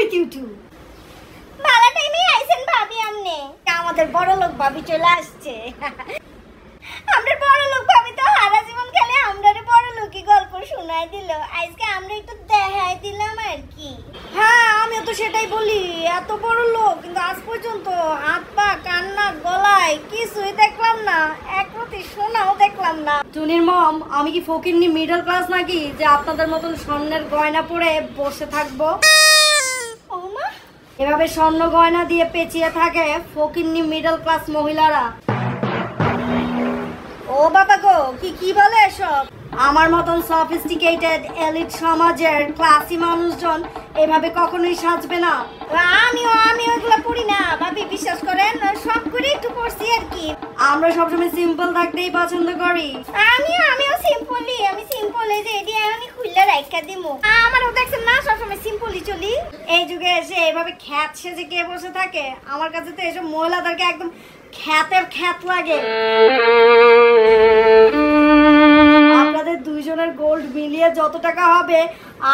with you too? ভালো টাইমে আইছেন ভাবি আমনে। আমাদের বড়লোক ভাবি চলে আসছে। আমরা বড়লোক ভাবি তো সারা জীবন খেলে আমরারে বড়লোকই গল্প শোনাই দিল। আজকে আমরা একটু দেখাই দিলাম আর কি। হ্যাঁ আমিও তো সেটাই বলি, এত বড় লোক কিন্তু আজ পর্যন্ত হাত পা কান্না গলায় কিছুই দেখলাম না, এক প্রতি সোনাও দেখলাম না। টুনির মম, আমি কি ফকিন্নি মিডল ক্লাস নাকি যে আপনাদের মতন স্বর্ণের গয়না পরে বসে থাকবো? ওমা, এভাবে স্বর্ণ গয়না দিয়ে পেঁচিয়ে থাকে ফকিন্নি মিডল ক্লাস মহিলারা। ও বাবা গো, কি বলে এসব? আমার মতন সফিস্টিকেটেড এলিট সমাজের ক্লাসি মানুষজন এভাবে কখনোই সাজবে না। আমি ওগুলো পড়ি না ভাবি, বিশ্বাস করেন, সব করে একটু পড়ছি আর কি। আমরা সবসময় সিম্পল থাকতেই পছন্দ করি। আমিও সিম্পলি, আমি সিম্পল, এই যে এটি এখনই খুললে রাইখা দিমু। আমারও দেখছেন না সবসময় সিম্পলি চলি। এই যুগে এসে এইভাবে খ্যাত সেজে কে বসে থাকে? আমার কাছে তো এসব মহিলাদেরকে একদম খ্যাতের খ্যাত লাগে। আপনাদের দুইজনের গোল্ড মিলিয়ে যত টাকা হবে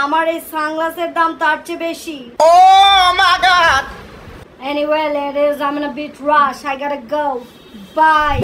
আমার এই সানগ্লাসের দাম তার চেয়ে বেশি। Oh my God! Anyway, ladies, I'm in a bit rush. I gotta go. Bye.